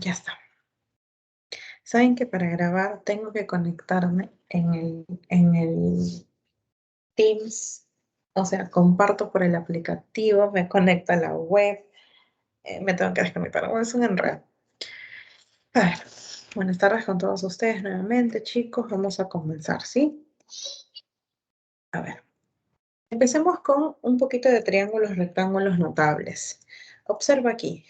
Ya está. Saben que para grabar tengo que conectarme en el Teams, o sea, comparto por el aplicativo, me conecto a la web, me tengo que desconectar. Bueno, es un enredo. A ver, buenas tardes con todos ustedes nuevamente, chicos. Vamos a comenzar, ¿sí? A ver, empecemos con un poquito de triángulos rectángulos notables. Observa aquí,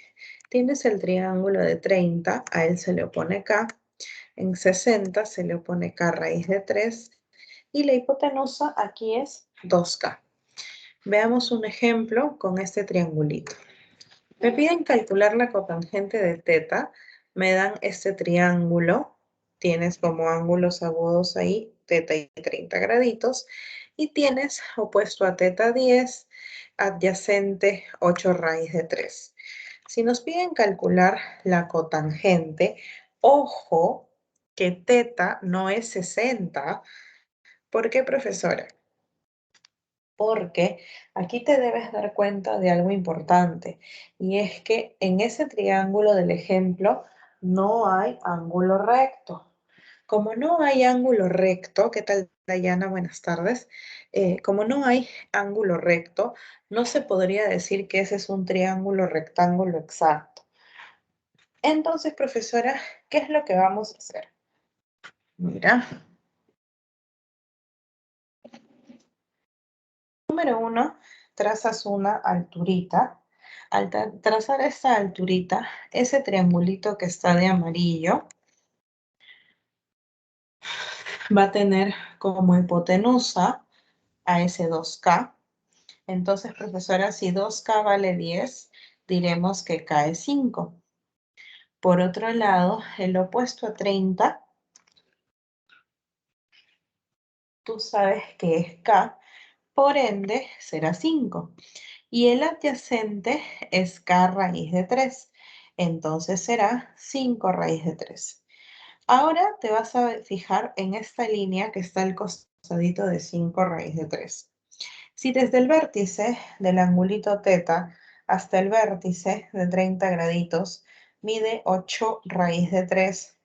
tienes el triángulo de 30, a él se le opone K. En 60 se le opone K raíz de 3 y la hipotenusa aquí es 2K. Veamos un ejemplo con este triangulito. Me piden calcular la cotangente de teta, me dan este triángulo, tienes como ángulos agudos ahí, teta y 30 graditos, y tienes opuesto a teta 10, adyacente 8 raíz de 3. Si nos piden calcular la cotangente, ojo que teta no es 60. ¿Por qué, profesora? Porque aquí te debes dar cuenta de algo importante, y es que en ese triángulo del ejemplo no hay ángulo recto. Como no hay ángulo recto, ¿qué tal, Dayana? Buenas tardes. Como no hay ángulo recto, no se podría decir que ese es un triángulo rectángulo exacto. Entonces, profesora, ¿qué es lo que vamos a hacer? Mira. Número 1, trazas una alturita. Al trazar esta alturita, ese triangulito que está de amarillo va a tener como hipotenusa a ese 2K. Entonces, profesora, si 2K vale 10, diremos que K es 5. Por otro lado, el opuesto a 30, tú sabes que es K, por ende será 5. Y el adyacente es K raíz de 3. Entonces será 5 raíz de 3. Ahora te vas a fijar en esta línea que está al costadito de 5 raíz de 3. Si desde el vértice del angulito teta hasta el vértice de 30 graditos mide 8 raíz de 3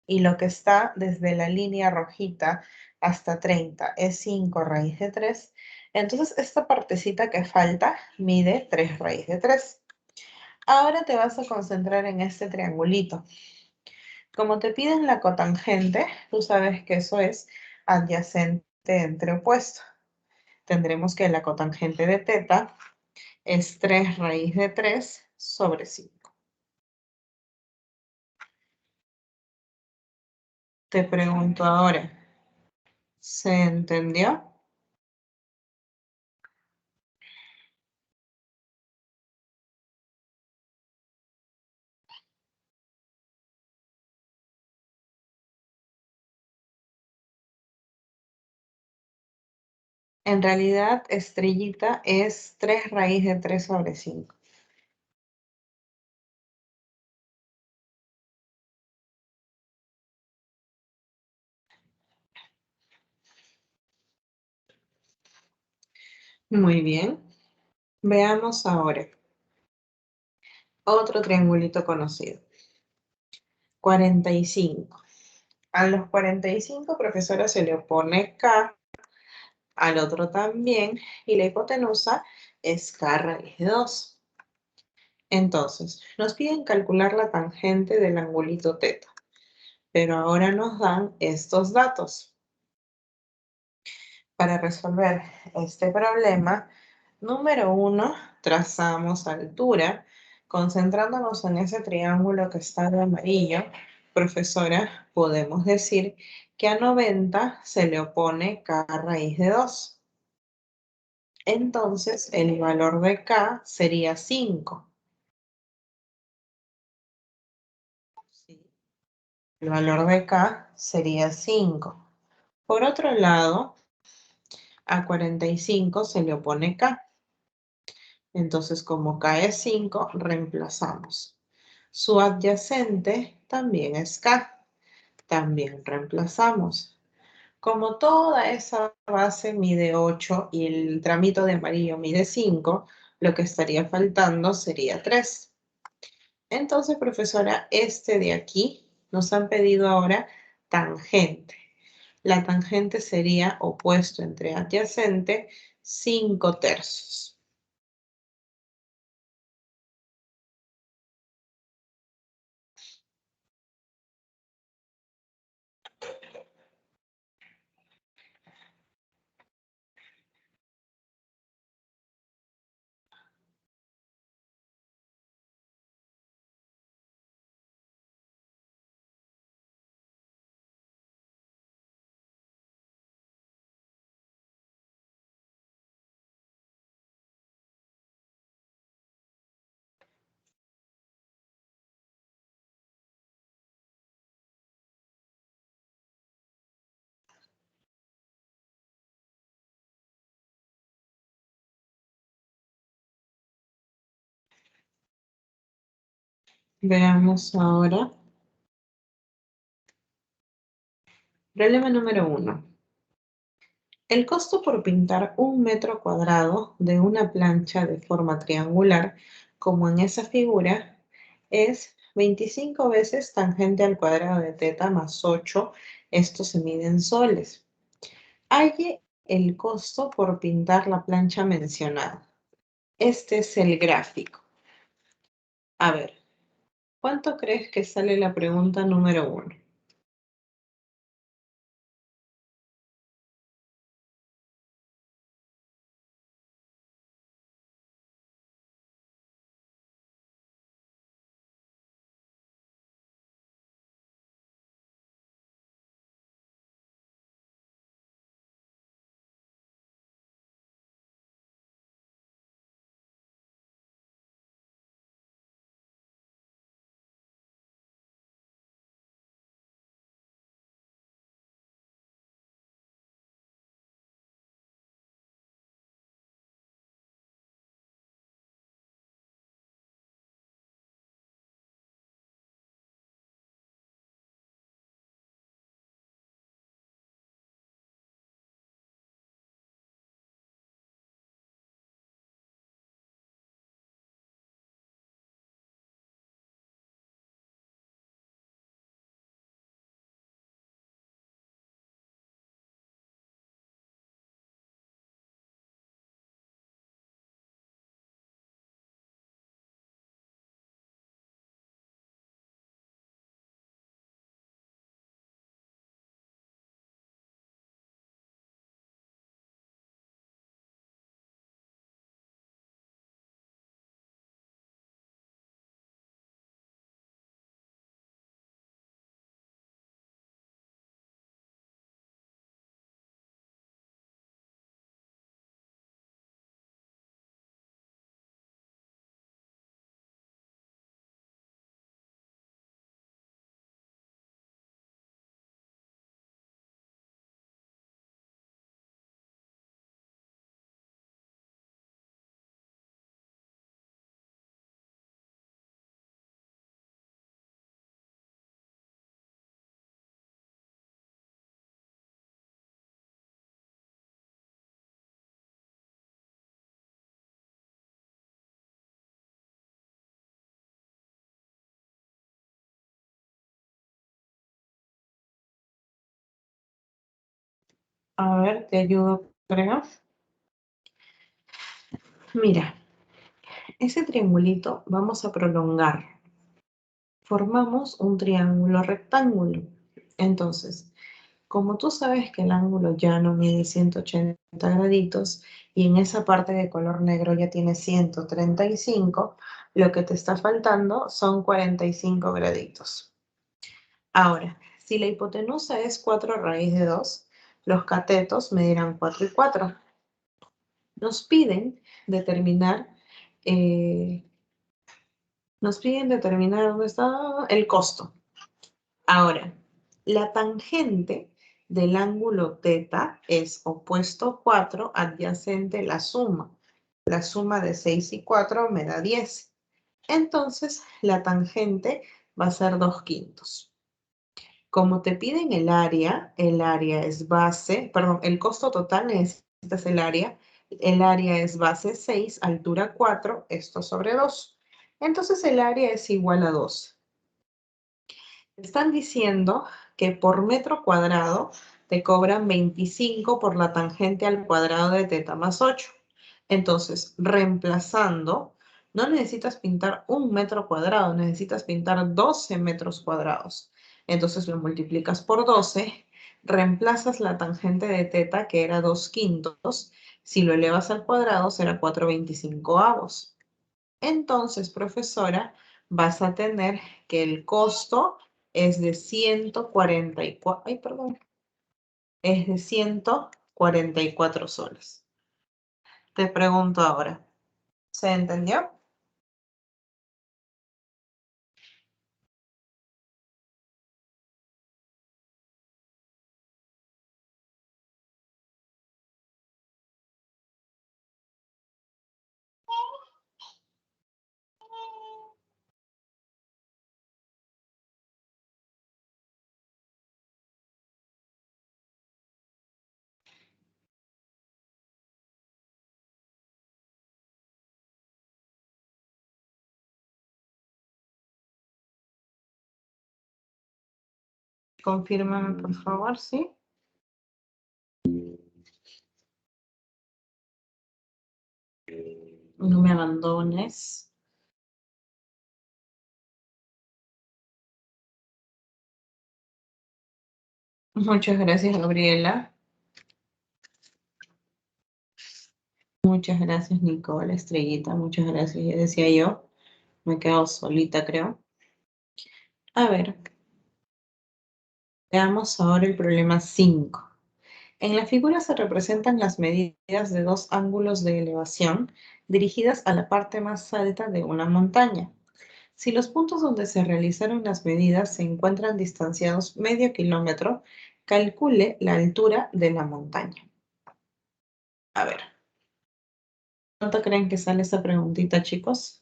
y lo que está desde la línea rojita hasta 30 es 5 raíz de 3, entonces esta partecita que falta mide 3 raíz de 3. Ahora te vas a concentrar en este triangulito. Como te piden la cotangente, tú sabes que eso es adyacente entre opuesto. Tendremos que la cotangente de teta es 3 raíz de 3 sobre 5. Te pregunto ahora, ¿se entendió? En realidad, estrellita es 3 raíz de 3 sobre 5. Muy bien. Veamos ahora otro triangulito conocido. 45. A los 45, profesora, se le opone K, al otro también, y la hipotenusa es K raíz de 2. Entonces, nos piden calcular la tangente del angulito teta, pero ahora nos dan estos datos. Para resolver este problema, número 1, trazamos altura, concentrándonos en ese triángulo que está de amarillo. Profesora, podemos decir que a 90 se le opone K raíz de 2. Entonces, el valor de K sería 5. ¿Sí? El valor de K sería 5. Por otro lado, a 45 se le opone K. Entonces, como K es 5, reemplazamos. Su adyacente también es K. También reemplazamos. Como toda esa base mide 8 y el tramito de amarillo mide 5, lo que estaría faltando sería 3. Entonces, profesora, este de aquí nos han pedido ahora tangente. La tangente sería opuesto entre adyacente 5/3. Veamos ahora. Problema número 1. El costo por pintar 1 metro cuadrado de una plancha de forma triangular, como en esa figura, es 25 veces tangente al cuadrado de teta más 8. Esto se mide en soles. Halle el costo por pintar la plancha mencionada. Este es el gráfico. A ver, ¿cuánto crees que sale la pregunta número 1? A ver, te ayudo, creo. Mira, ese triangulito vamos a prolongar. Formamos un triángulo rectángulo. Entonces, como tú sabes que el ángulo llano mide 180 graditos y en esa parte de color negro ya tiene 135, lo que te está faltando son 45 graditos. Ahora, si la hipotenusa es 4 raíz de 2, los catetos medirán 4 y 4. Nos piden determinar, eh, ¿dónde está? El costo. Ahora, la tangente del ángulo teta es opuesto 4, adyacente la suma. La suma de 6 y 4 me da 10. Entonces, la tangente va a ser 2/5. Como te piden el área es base, perdón, el costo total es, este es el área es base 6, altura 4, esto sobre 2. Entonces el área es igual a 2. Están diciendo que por metro cuadrado te cobran 25 por la tangente al cuadrado de teta más 8. Entonces, reemplazando, no necesitas pintar 1 metro cuadrado, necesitas pintar 12 metros cuadrados. Entonces lo multiplicas por 12, reemplazas la tangente de teta, que era 2/5. Si lo elevas al cuadrado, será 4/25. Entonces, profesora, vas a tener que el costo es de 144, ay, perdón, es de 144 soles. Te pregunto ahora, ¿se entendió? Confírmame, por favor, ¿sí? No me abandones. Muchas gracias, Gabriela. Muchas gracias, Nicole, Estrellita. Muchas gracias. Ya decía yo, me he quedado solita, creo. A ver, veamos ahora el problema 5. En la figura se representan las medidas de dos ángulos de elevación dirigidas a la parte más alta de una montaña. Si los puntos donde se realizaron las medidas se encuentran distanciados medio kilómetro, calcule la altura de la montaña. A ver, ¿cuánto creen que sale esa preguntita, chicos?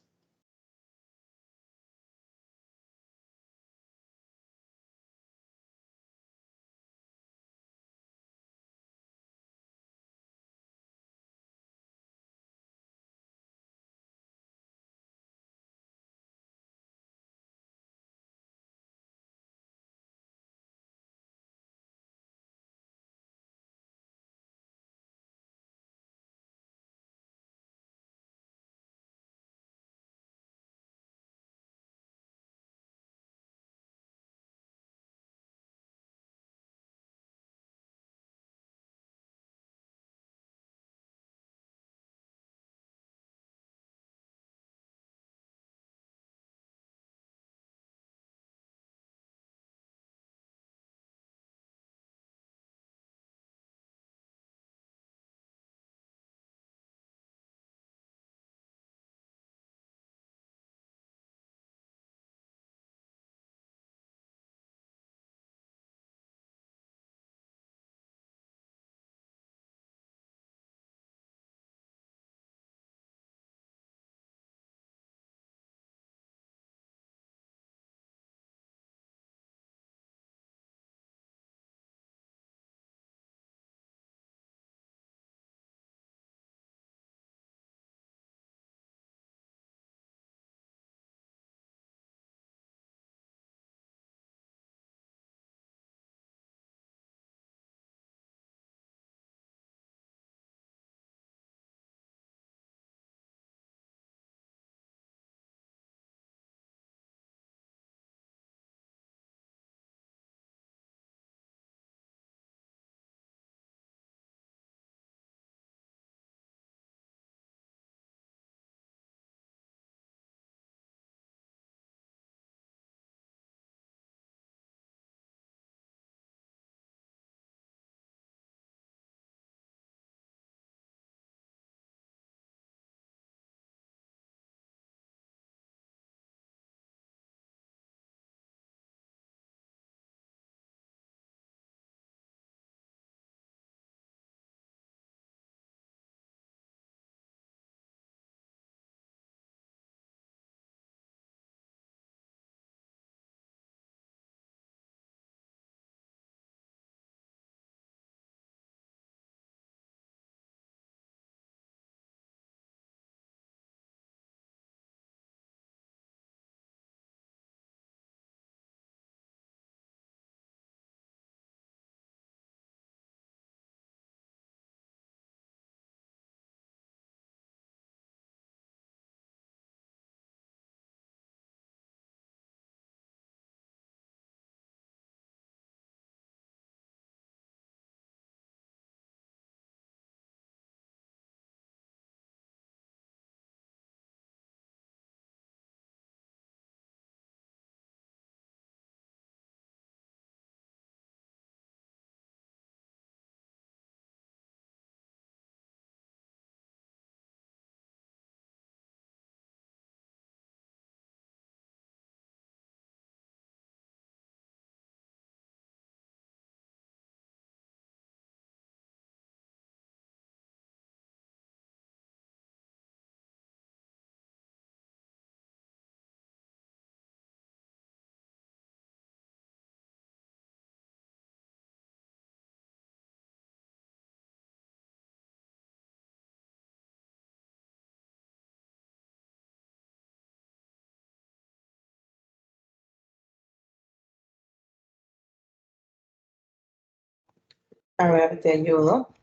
A ver, te ayudo.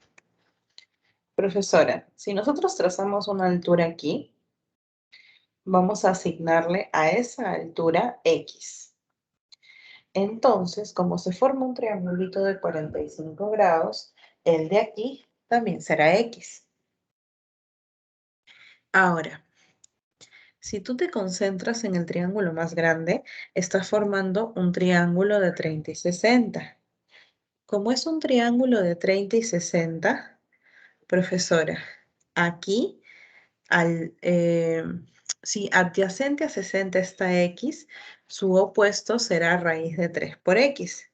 Profesora, si nosotros trazamos una altura aquí, vamos a asignarle a esa altura X. Entonces, como se forma un triangulito de 45 grados, el de aquí también será X. Ahora, si tú te concentras en el triángulo más grande, estás formando un triángulo de 30 y 60. Como es un triángulo de 30 y 60, profesora, aquí, si adyacente a 60 está X, su opuesto será raíz de 3 por X.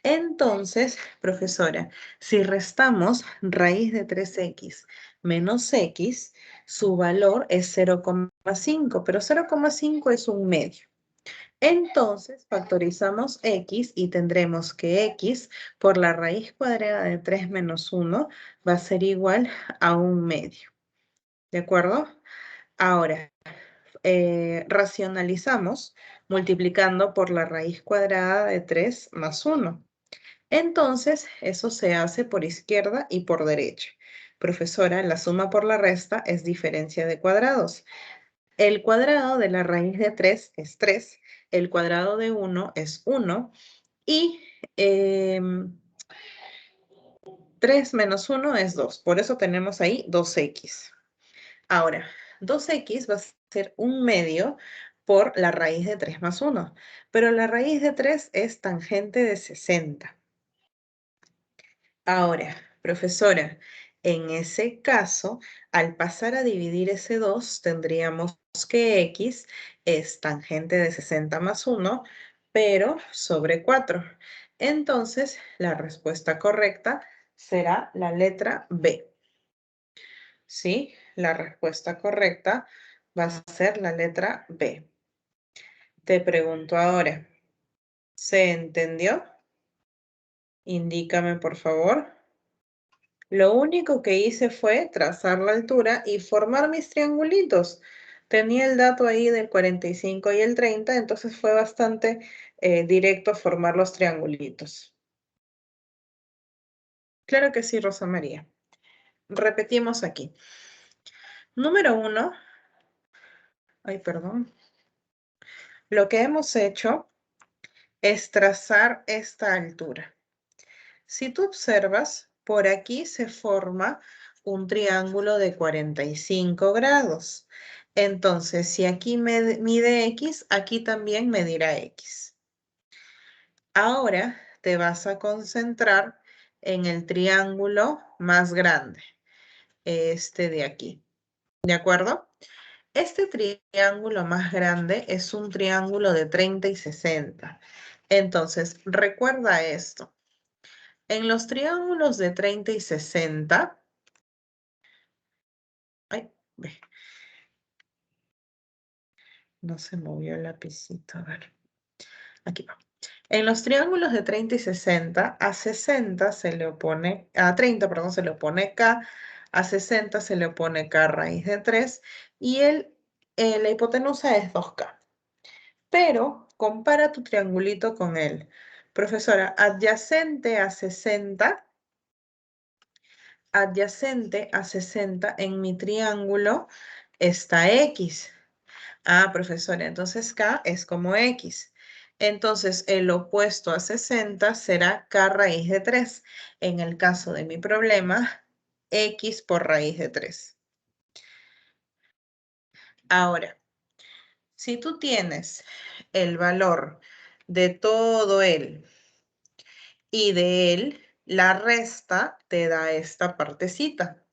Entonces, profesora, si restamos raíz de 3X menos X, su valor es 0,5, pero 0,5 es un medio. Entonces, factorizamos X y tendremos que X por la raíz cuadrada de 3 menos 1 va a ser igual a un medio. ¿De acuerdo? Ahora, racionalizamos multiplicando por la raíz cuadrada de 3 más 1. Entonces, eso se hace por izquierda y por derecha. Profesora, la suma por la resta es diferencia de cuadrados. El cuadrado de la raíz de 3 es 3, el cuadrado de 1 es 1 y 3 menos 1 es 2. Por eso tenemos ahí 2x. Ahora, 2x va a ser un medio por la raíz de 3 más 1, pero la raíz de 3 es tangente de 60. Ahora, profesora, en ese caso, al pasar a dividir ese 2, tendríamos que x es tangente de 60 más 1, pero sobre 4. Entonces, la respuesta correcta será la letra B. ¿Sí? La respuesta correcta va a ser la letra B. Te pregunto ahora, ¿se entendió? Indícame, por favor. Lo único que hice fue trazar la altura y formar mis triangulitos. Tenía el dato ahí del 45 y el 30, entonces fue bastante directo formar los triangulitos. Claro que sí, Rosa María. Repetimos aquí. Número 1. Ay, perdón. Lo que hemos hecho es trazar esta altura. Si tú observas, por aquí se forma un triángulo de 45 grados. Entonces, si aquí mide X, aquí también medirá X. Ahora te vas a concentrar en el triángulo más grande, este de aquí. ¿De acuerdo? Este triángulo más grande es un triángulo de 30 y 60. Entonces, recuerda esto. En los triángulos de 30 y 60, ay, ve, no se movió el lapicito, a ver, aquí va. En los triángulos de 30 y 60, a 60 se le opone, a 30, perdón, se le opone K, a 60 se le opone K raíz de 3 y la hipotenusa es 2K. Pero compara tu triangulito con él. Profesora, adyacente a 60 en mi triángulo está X. Ah, profesora, entonces K es como X. Entonces, el opuesto a 60 será K raíz de 3. En el caso de mi problema, X por raíz de 3. Ahora, si tú tienes el valor de todo él y de él, la resta te da esta partecita.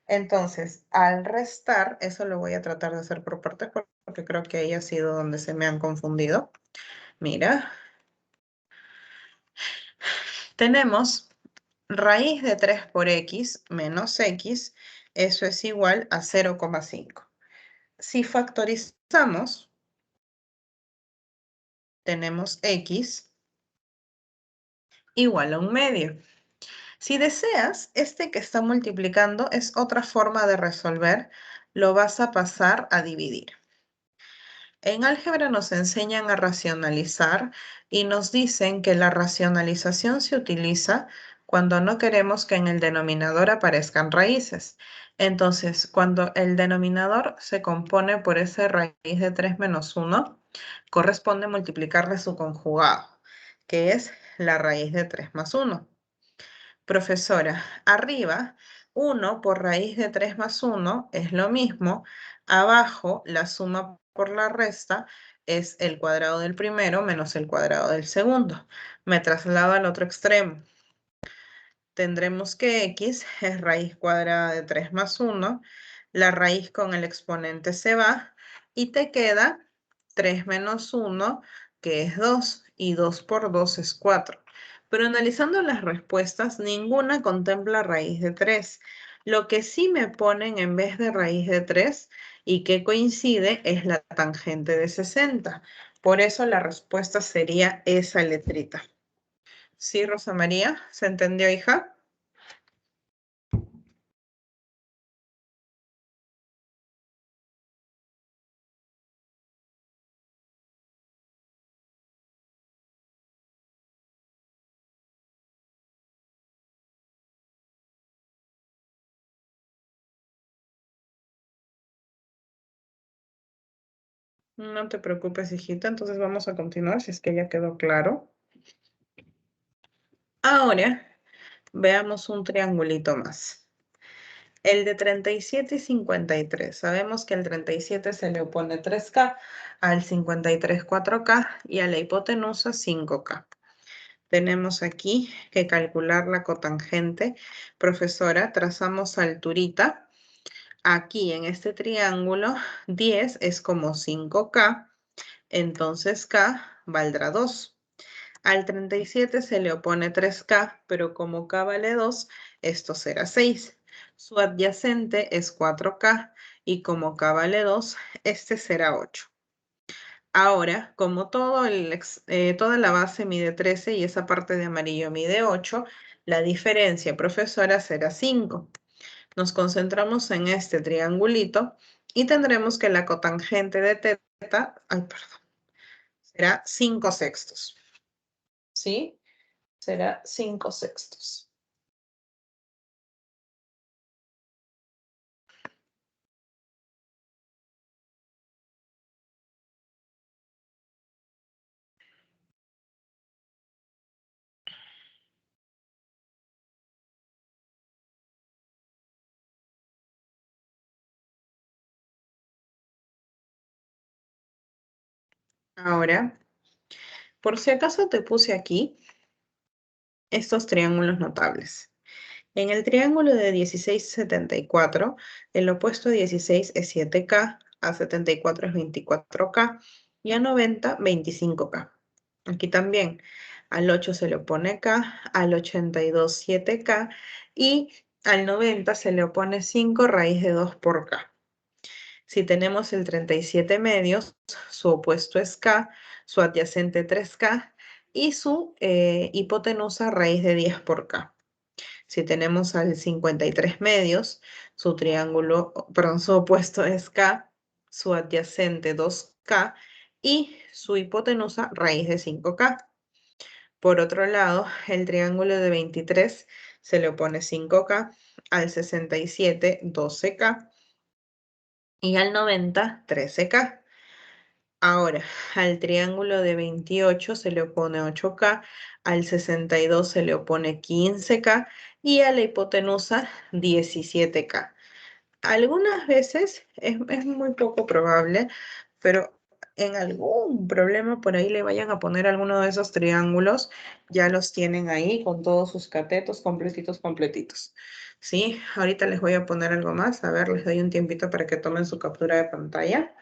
Entonces, al restar, eso lo voy a tratar de hacer por partes porque creo que ahí ha sido donde se me han confundido. Mira, tenemos raíz de 3 por x menos x, eso es igual a 0,5. Si factorizamos, tenemos x igual a un medio. Si deseas, este que está multiplicando es otra forma de resolver, lo vas a pasar a dividir. En álgebra nos enseñan a racionalizar y nos dicen que la racionalización se utiliza cuando no queremos que en el denominador aparezcan raíces. Entonces, cuando el denominador se compone por esa raíz de 3 menos 1, corresponde multiplicarle su conjugado, que es la raíz de 3 más 1. Profesora, arriba 1 por raíz de 3 más 1 es lo mismo. Abajo la suma por la resta es el cuadrado del primero menos el cuadrado del segundo. Me traslado al otro extremo. Tendremos que x es raíz cuadrada de 3 más 1. La raíz con el exponente se va y te queda 3 menos 1, que es 2, y 2 por 2 es 4. Pero analizando las respuestas, ninguna contempla raíz de 3. Lo que sí me ponen en vez de raíz de 3 y que coincide es la tangente de 60. Por eso la respuesta sería esa letrita. ¿Sí, Rosa María? ¿Se entendió, hija? No te preocupes, hijita. Entonces vamos a continuar, si es que ya quedó claro. Ahora veamos un triangulito más. El de 37 y 53. Sabemos que al 37 se le opone 3K, al 53 4K y a la hipotenusa 5K. Tenemos aquí que calcular la cotangente. Profesora, trazamos alturita. Aquí en este triángulo 10 es como 5K, entonces K valdrá 2. Al 37 se le opone 3K, pero como K vale 2, esto será 6. Su adyacente es 4K y como K vale 2, este será 8. Ahora, como toda la base mide 13 y esa parte de amarillo mide 8, la diferencia, profesora, será 5. Nos concentramos en este triangulito y tendremos que la cotangente de teta, ay, perdón, será 5 sextos. ¿Sí? Será 5 sextos. Ahora, por si acaso te puse aquí estos triángulos notables. En el triángulo de 16-74, el opuesto a 16 es 7K, a 74 es 24K y a 90, 25K. Aquí también, al 8 se le opone K, al 82, 7K y al 90 se le opone 5 raíz de 2 por K. Si tenemos el 37 medios, su opuesto es K, su adyacente 3K y su hipotenusa raíz de 10 por K. Si tenemos al 53 medios, su triángulo, perdón, su opuesto es K, su adyacente 2K y su hipotenusa raíz de 5K. Por otro lado, el triángulo de 23 se le opone 5K, al 67 12K y al 90 13K. Ahora, al triángulo de 28 se le opone 8K, al 62 se le opone 15K y a la hipotenusa 17K. Algunas veces es muy poco probable, pero en algún problema por ahí le vayan a poner alguno de esos triángulos, ya los tienen ahí con todos sus catetos completitos, completitos. Sí, ahorita les voy a poner algo más. A ver, les doy un tiempito para que tomen su captura de pantalla.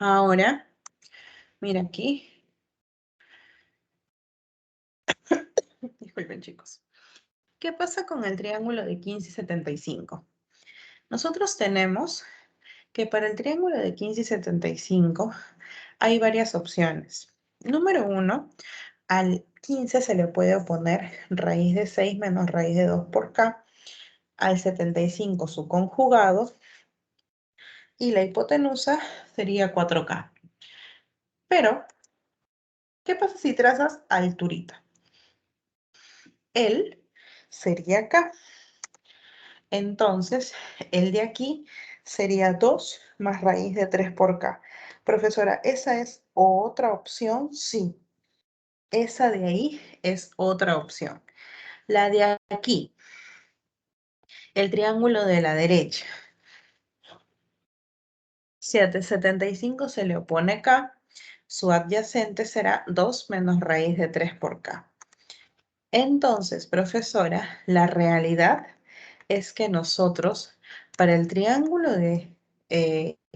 Ahora, mira aquí. Disculpen, chicos. ¿Qué pasa con el triángulo de 15 y 75? Nosotros tenemos que para el triángulo de 15 y 75 hay varias opciones. Número 1, al 15 se le puede oponer raíz de 6 menos raíz de 2 por k, al 75 su conjugado, y la hipotenusa sería 4k. Pero, ¿qué pasa si trazas alturita? Él sería k. Entonces, el de aquí sería 2 más raíz de 3 por k. Profesora, ¿esa es otra opción? Sí, esa de ahí es otra opción. La de aquí, el triángulo de la derecha. Si a 75 se le opone k, su adyacente será 2 menos raíz de 3 por k. Entonces, profesora, la realidad es que nosotros, para el triángulo de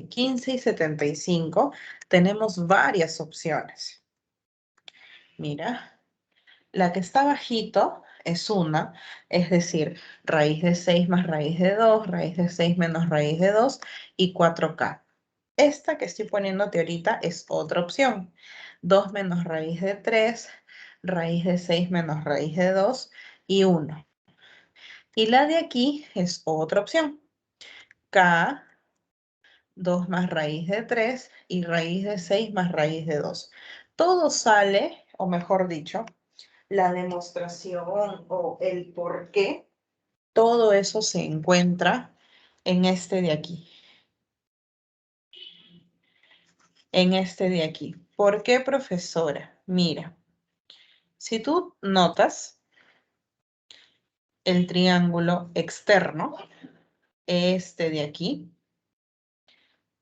15 y 75, tenemos varias opciones. Mira, la que está bajito es una, es decir, raíz de 6 más raíz de 2, raíz de 6 menos raíz de 2 y 4k. Esta que estoy poniéndote ahorita es otra opción. 2 menos raíz de 3, raíz de 6 menos raíz de 2 y 1. Y la de aquí es otra opción. K, 2 más raíz de 3 y raíz de 6 más raíz de 2. Todo sale, o mejor dicho, la demostración o el por qué, todo eso se encuentra en este de aquí. En este de aquí. ¿Por qué, profesora? Mira, si tú notas el triángulo externo, este de aquí,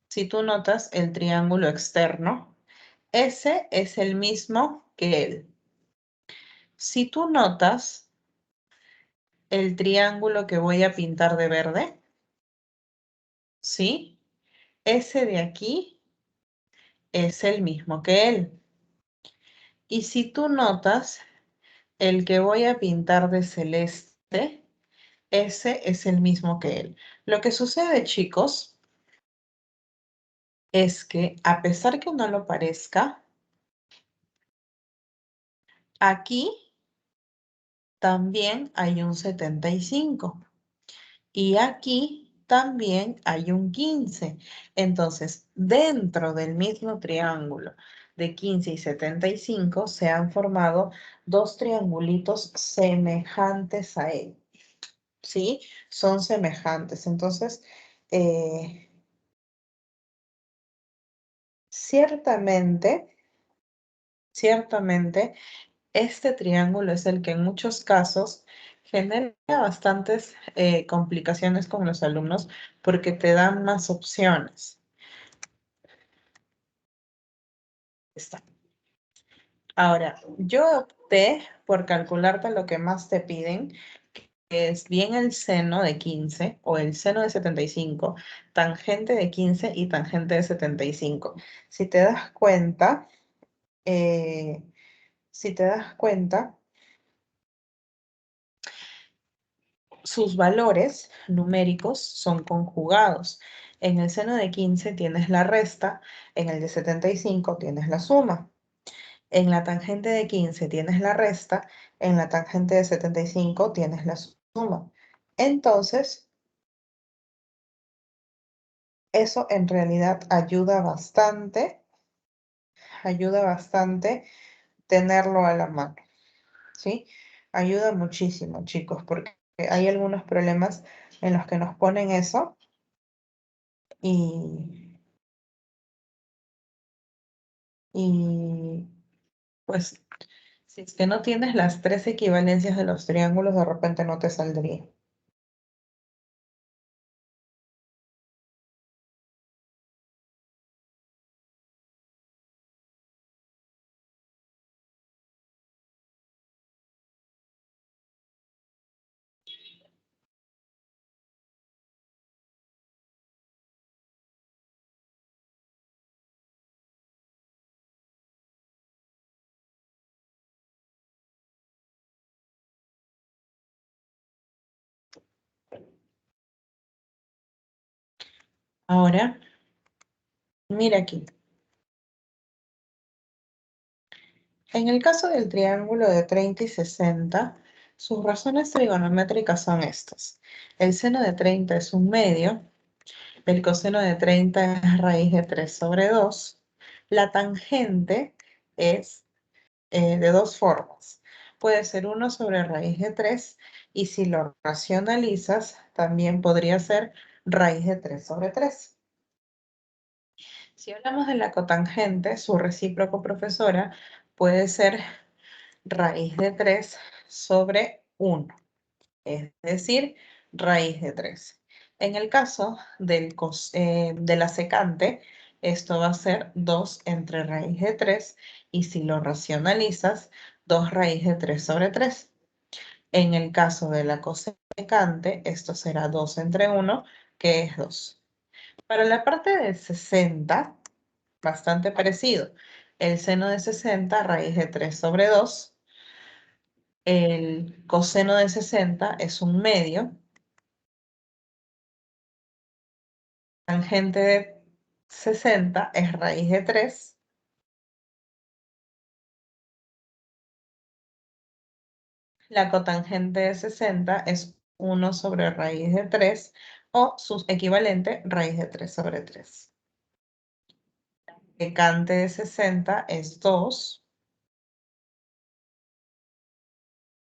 si tú notas el triángulo externo, ese es el mismo que él. Si tú notas el triángulo que voy a pintar de verde, ¿sí? Ese de aquí es el mismo que él. Y si tú notas el que voy a pintar de celeste, ese es el mismo que él. Lo que sucede, chicos, es que a pesar que no lo parezca, aquí también hay un 75 y aquí también hay un 15. Entonces, dentro del mismo triángulo de 15 y 75 se han formado dos triangulitos semejantes a él. ¿Sí? Son semejantes. Entonces, eh, ciertamente, ciertamente, este triángulo es el que en muchos casos genera bastantes complicaciones con los alumnos porque te dan más opciones. Está. Ahora, yo opté por calcularte lo que más te piden, que es bien el seno de 15 o el seno de 75, tangente de 15 y tangente de 75. Si te das cuenta, eh, si te das cuenta, sus valores numéricos son conjugados. En el seno de 15 tienes la resta, en el de 75 tienes la suma. En la tangente de 15 tienes la resta, en la tangente de 75 tienes la suma. Entonces, eso en realidad ayuda bastante tenerlo a la mano, ¿sí? Ayuda muchísimo, chicos, porque hay algunos problemas en los que nos ponen eso y, y pues si es que no tienes las tres equivalencias de los triángulos, de repente no te saldría. Ahora, mira aquí. En el caso del triángulo de 30 y 60, sus razones trigonométricas son estas. El seno de 30 es un medio, el coseno de 30 es raíz de 3 sobre 2. La tangente es de dos formas. Puede ser 1 sobre raíz de 3 y si lo racionalizas, también podría ser raíz de 3 sobre 3. Si hablamos de la cotangente, su recíproco, profesora, puede ser raíz de 3 sobre 1, es decir, raíz de 3. En el caso de la secante, esto va a ser 2 entre raíz de 3 y si lo racionalizas, 2 raíz de 3 sobre 3. En el caso de la cosecante, esto será 2 entre 1, que es 2. Para la parte de 60, bastante parecido. El seno de 60, raíz de 3 sobre 2. El coseno de 60 es un medio. Tangente de 60 es raíz de 3. La cotangente de 60 es 1 sobre raíz de 3 o su equivalente, raíz de 3 sobre 3. Secante de 60 es 2.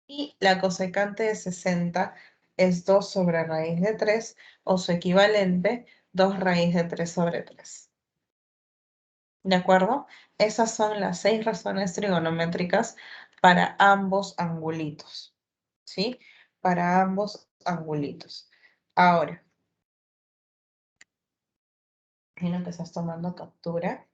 Y la cosecante de 60 es 2 sobre raíz de 3 o su equivalente, 2 raíz de 3 sobre 3. ¿De acuerdo? Esas son las 6 razones trigonométricas para ambos angulitos. ¿Sí? Para ambos angulitos. Ahora, imagino que estás tomando captura.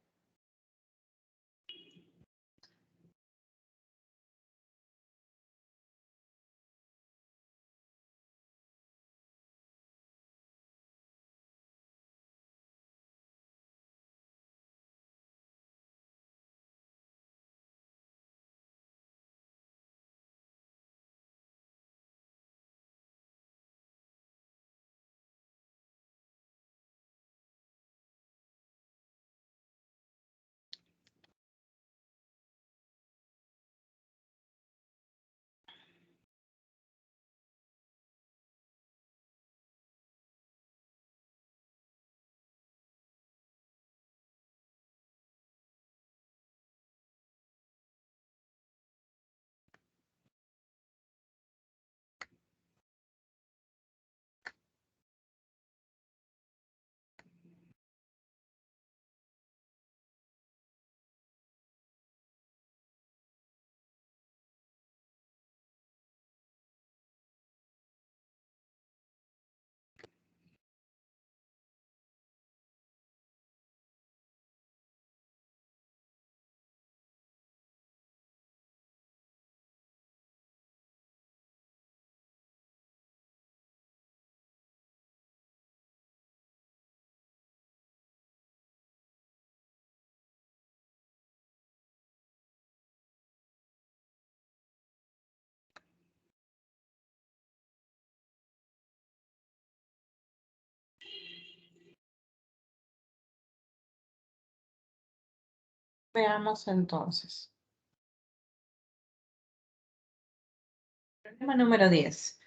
Veamos entonces. Problema número 10.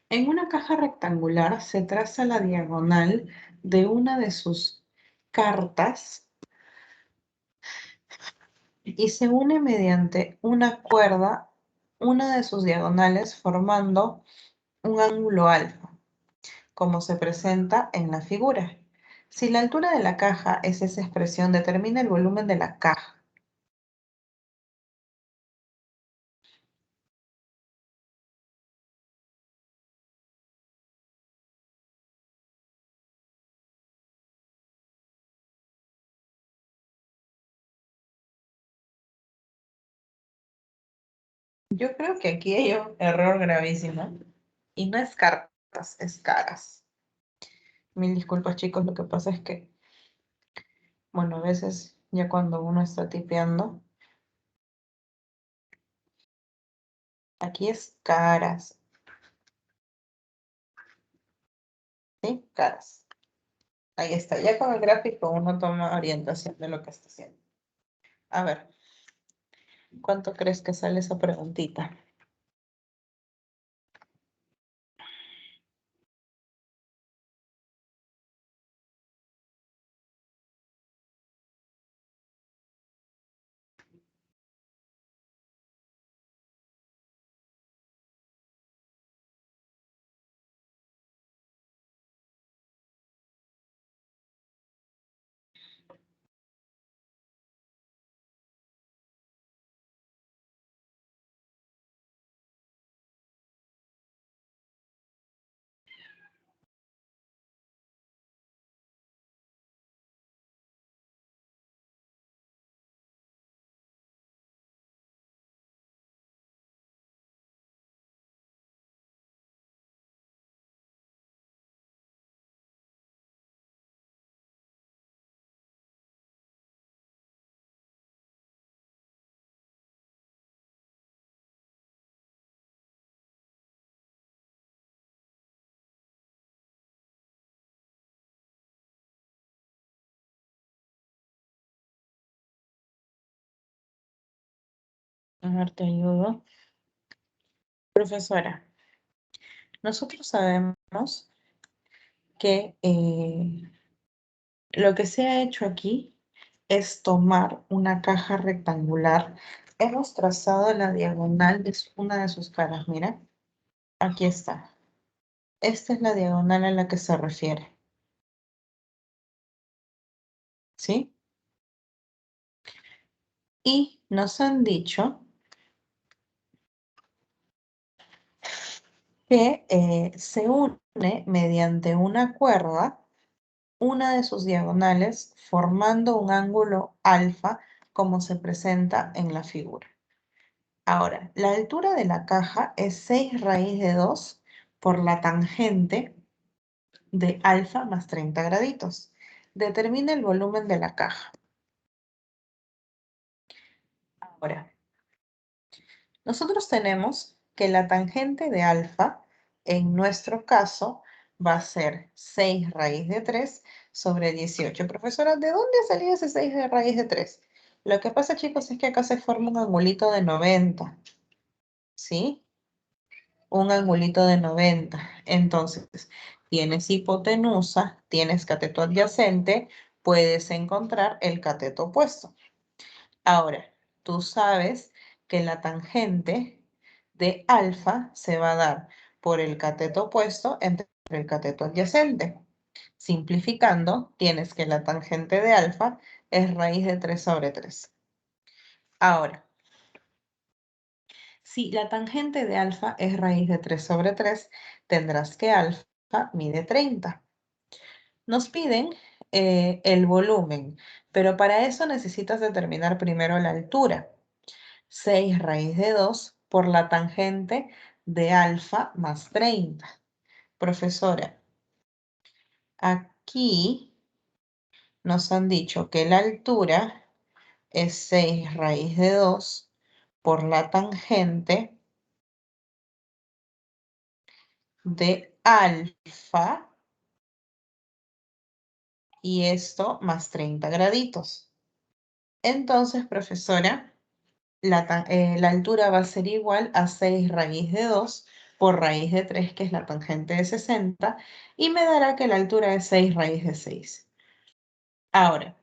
En una caja rectangular se traza la diagonal de una de sus cartas y se une mediante una cuerda una de sus diagonales formando un ángulo alfa, como se presenta en la figura. Si la altura de la caja es esa expresión, determina el volumen de la caja. Yo creo que aquí hay un error gravísimo y no es cartas, es caras. Mil disculpas, chicos, lo que pasa es que, bueno, a veces ya cuando uno está tipeando, aquí es caras, ¿sí? Caras. Ahí está. Ya con el gráfico uno toma orientación de lo que está haciendo. A ver, ¿cuánto crees que sale esa preguntita? A ver, te ayudo. Profesora, nosotros sabemos que lo que se ha hecho aquí es tomar una caja rectangular. Hemos trazado la diagonal de una de sus caras, mira. Aquí está. Esta es la diagonal a la que se refiere, ¿sí? Y nos han dicho que se une mediante una cuerda una de sus diagonales formando un ángulo alfa como se presenta en la figura. Ahora, la altura de la caja es 6 raíz de 2 por la tangente de alfa más 30 graditos. Determina el volumen de la caja. Ahora, nosotros tenemos que la tangente de alfa, en nuestro caso, va a ser 6 raíz de 3 sobre 18. Profesora, ¿de dónde ha salido ese 6 de raíz de 3? Lo que pasa, chicos, es que acá se forma un angulito de 90, ¿sí? Un angulito de 90. Entonces, tienes hipotenusa, tienes cateto adyacente, puedes encontrar el cateto opuesto. Ahora, tú sabes que la tangente de alfa se va a dar por el cateto opuesto entre el cateto adyacente. Simplificando, tienes que la tangente de alfa es raíz de 3 sobre 3. Ahora, si la tangente de alfa es raíz de 3 sobre 3, tendrás que alfa mide 30. Nos piden el volumen, pero para eso necesitas determinar primero la altura. 6 raíz de 2 por la tangente de alfa más 30. Profesora, aquí nos han dicho que la altura es 6 raíz de 2 por la tangente de alfa y esto más 30 graditos. Entonces, profesora, la altura va a ser igual a 6 raíz de 2 por raíz de 3, que es la tangente de 60, y me dará que la altura es 6 raíz de 6. Ahora,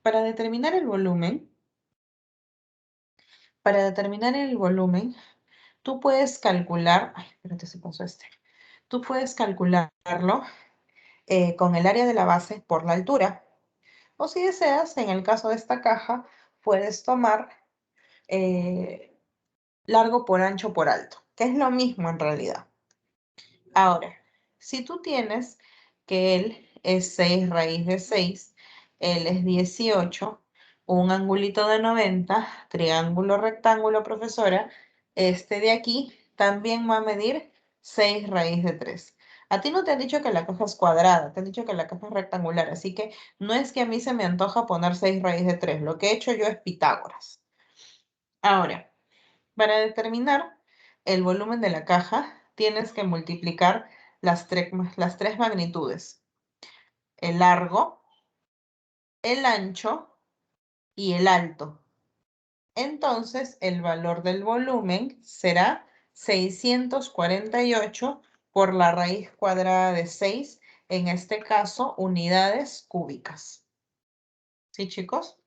para determinar el volumen, tú puedes calcular, ay, espérate, se pasó este. Tú puedes calcularlo con el área de la base por la altura. O si deseas, en el caso de esta caja, puedes tomar largo por ancho por alto, que es lo mismo en realidad. Ahora, si tú tienes que él es 6 raíz de 6, él es 18, un angulito de 90, triángulo rectángulo, profesora, este de aquí también va a medir 6 raíz de 3. A ti no te han dicho que la caja es cuadrada, te han dicho que la caja es rectangular, así que no es que a mí se me antoja poner 6 raíz de 3, lo que he hecho yo es Pitágoras. Ahora, para determinar el volumen de la caja, tienes que multiplicar las tres magnitudes. el largo, el ancho y el alto. Entonces, el valor del volumen será 648 por la raíz cuadrada de 6, en este caso, unidades cúbicas. ¿Sí, chicos?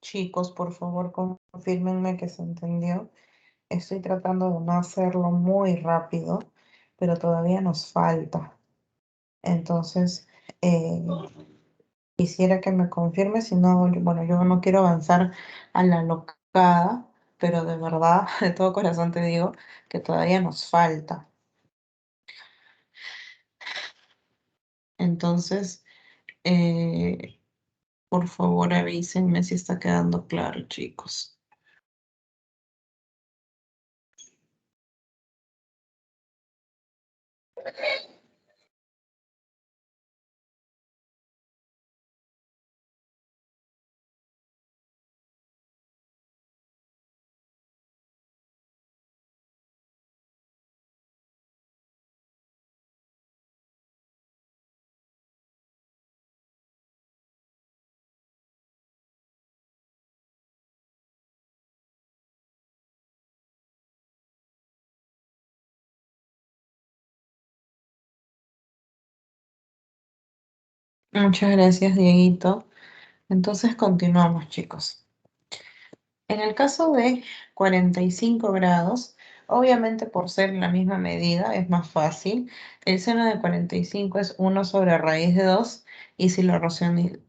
Chicos, por favor, confírmenme que se entendió. Estoy tratando de no hacerlo muy rápido, pero todavía nos falta. Entonces, eh, quisiera que me confirme, si no, bueno, yo no quiero avanzar a la locada, pero de verdad, de todo corazón te digo que todavía nos falta. Entonces, eh, por favor, avísenme si está quedando claro, chicos. Muchas gracias, Dieguito. Entonces, continuamos, chicos. En el caso de 45 grados, obviamente por ser la misma medida es más fácil. El seno de 45 es 1 sobre raíz de 2 y si lo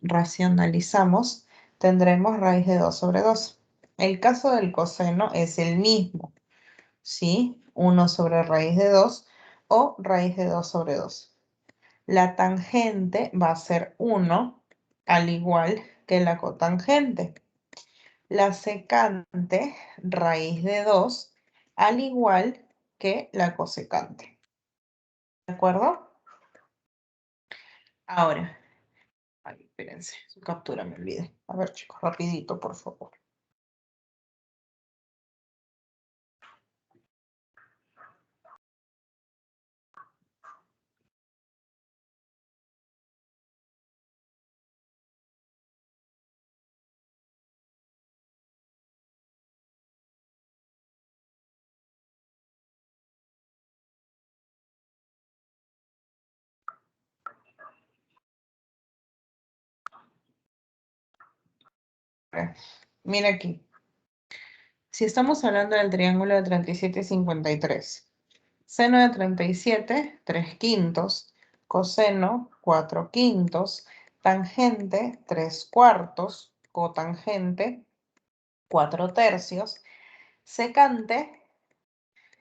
racionalizamos tendremos raíz de 2 sobre 2. El caso del coseno es el mismo, ¿sí? 1 sobre raíz de 2 o raíz de 2 sobre 2. La tangente va a ser 1 al igual que la cotangente. La secante, raíz de 2, al igual que la cosecante. ¿De acuerdo? Ahora, ay, espérense, su captura me olvidé. A ver, chicos, rapidito, por favor. Mira aquí. Si estamos hablando del triángulo de 37 y 53, seno de 37, 3 quintos, coseno, 4 quintos, tangente, 3 cuartos, cotangente, 4 tercios, secante,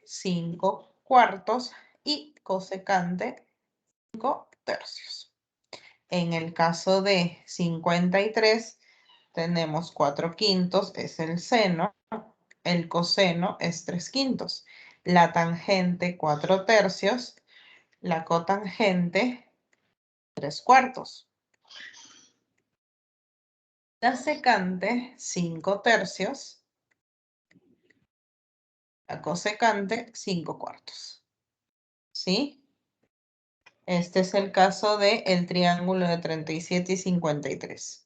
5 cuartos y cosecante 5 tercios. En el caso de 53 tenemos 4 quintos, es el seno, el coseno es 3 quintos, la tangente 4 tercios, la cotangente 3 cuartos, la secante 5 tercios, la cosecante 5 cuartos. ¿Sí? Este es el caso del triángulo de 37 y 53.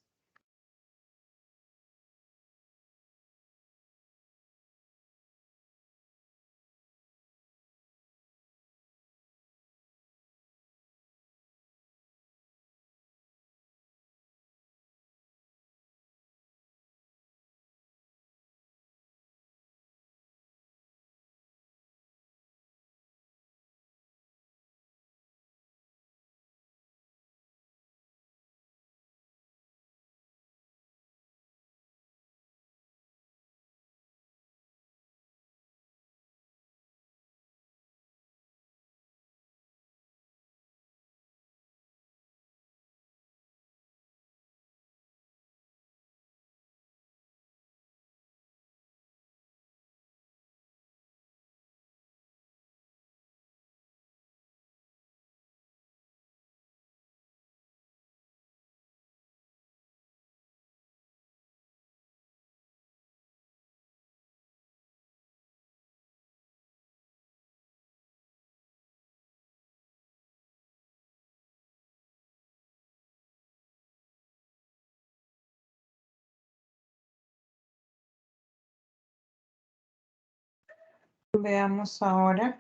Veamos ahora.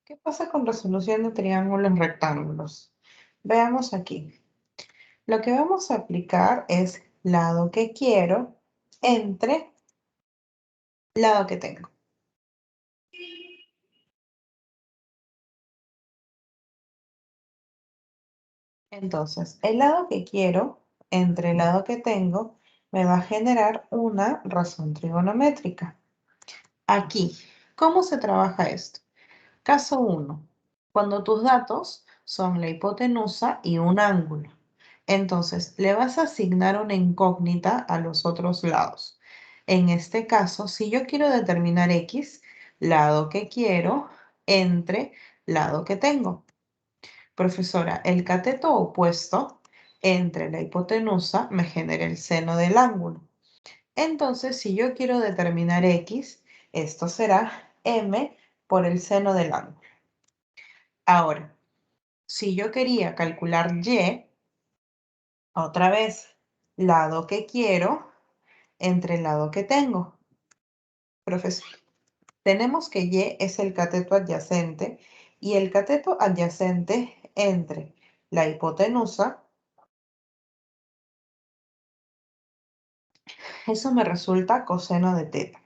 ¿Qué pasa con resolución de triángulos rectángulos? Veamos aquí. Lo que vamos a aplicar es lado que quiero entre lado que tengo. Entonces, el lado que quiero entre el lado que tengo me va a generar una razón trigonométrica. Aquí, ¿cómo se trabaja esto? Caso 1. Cuando tus datos son la hipotenusa y un ángulo. Entonces, le vas a asignar una incógnita a los otros lados. En este caso, si yo quiero determinar x, lado que quiero entre lado que tengo. Profesora, el cateto opuesto entre la hipotenusa me genera el seno del ángulo. Entonces, si yo quiero determinar x, esto será m por el seno del ángulo. Ahora, si yo quería calcular y, otra vez, lado que quiero entre el lado que tengo. Profesor, tenemos que y es el cateto adyacente y el cateto adyacente entre la hipotenusa, eso me resulta coseno de teta.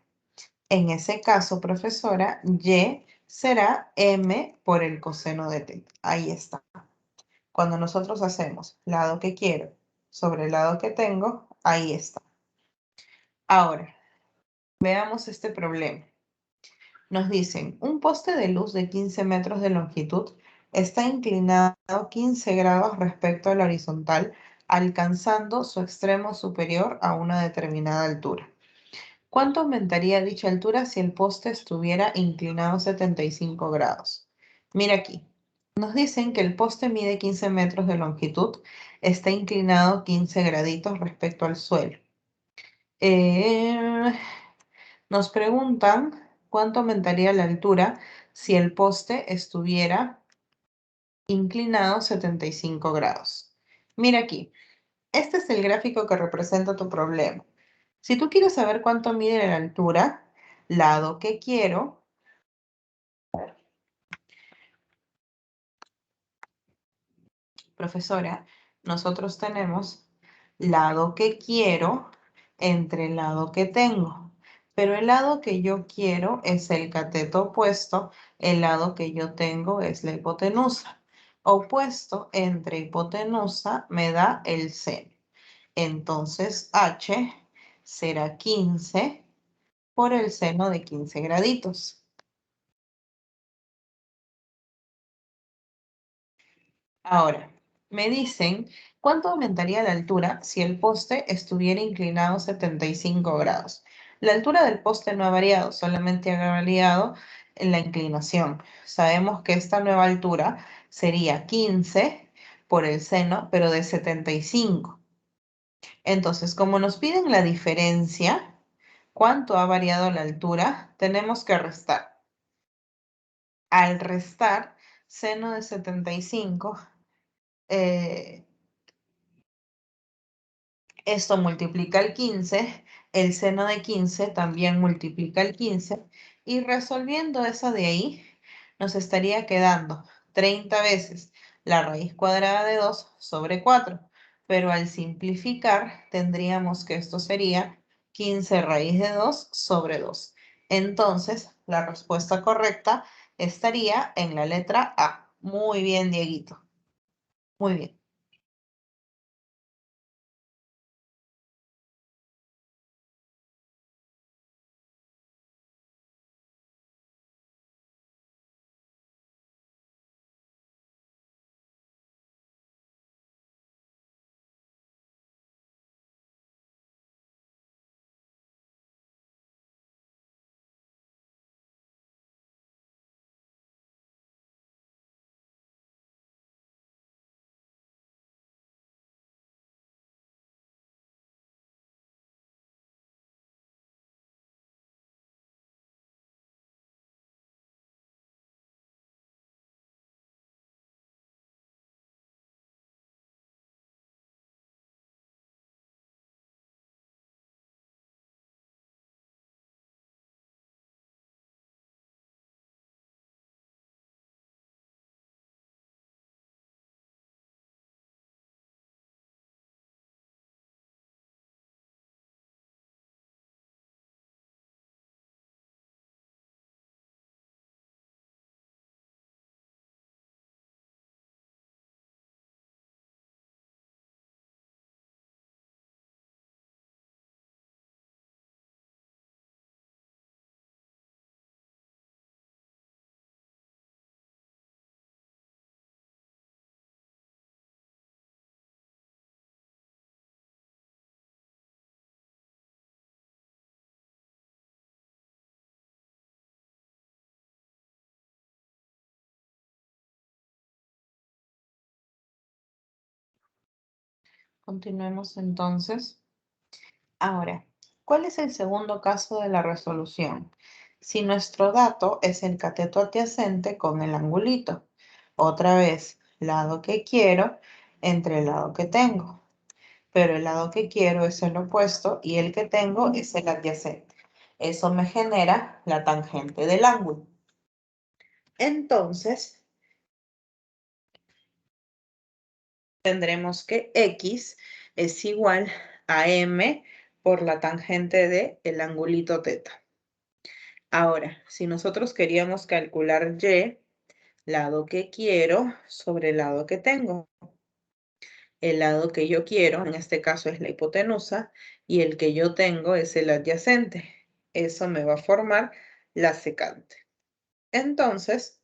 En ese caso, profesora, y será m por el coseno de teta. Ahí está. Cuando nosotros hacemos lado que quiero sobre el lado que tengo, ahí está. Ahora, veamos este problema. Nos dicen, un poste de luz de 15 metros de longitud está inclinado 15 grados respecto a la horizontal, alcanzando su extremo superior a una determinada altura. ¿Cuánto aumentaría dicha altura si el poste estuviera inclinado 75 grados? Mira aquí. Nos dicen que el poste mide 15 metros de longitud, está inclinado 15 graditos respecto al suelo. Eh, Nos preguntan cuánto aumentaría la altura si el poste estuviera inclinado 75 grados. Mira aquí, este es el gráfico que representa tu problema. Si tú quieres saber cuánto mide la altura, lado que quiero, profesora, nosotros tenemos lado que quiero entre el lado que tengo. Pero el lado que yo quiero es el cateto opuesto, el lado que yo tengo es la hipotenusa. Opuesto entre hipotenusa me da el seno. Entonces H será 15 por el seno de 15 graditos. Ahora, me dicen cuánto aumentaría la altura si el poste estuviera inclinado 75 grados. La altura del poste no ha variado, solamente ha variado en la inclinación. Sabemos que esta nueva altura sería 15 por el seno, pero de 75. Entonces, como nos piden la diferencia, cuánto ha variado la altura, tenemos que restar. Al restar, seno de 75, esto multiplica el 15, el seno de 15 también multiplica el 15 y resolviendo eso de ahí nos estaría quedando 30 veces la raíz cuadrada de 2 sobre 4, pero al simplificar tendríamos que esto sería 15 raíz de 2 sobre 2. Entonces, la respuesta correcta estaría en la letra A. Muy bien, Dieguito. Muy bien. Continuemos entonces. Ahora, ¿cuál es el segundo caso de la resolución? Si nuestro dato es el cateto adyacente con el angulito. Otra vez, lado que quiero entre el lado que tengo. Pero el lado que quiero es el opuesto y el que tengo es el adyacente. Eso me genera la tangente del ángulo. Entonces, tendremos que X es igual a M por la tangente del angulito teta. Ahora, si nosotros queríamos calcular Y, lado que quiero sobre el lado que tengo. El lado que yo quiero, en este caso es la hipotenusa, y el que yo tengo es el adyacente. Eso me va a formar la secante. Entonces,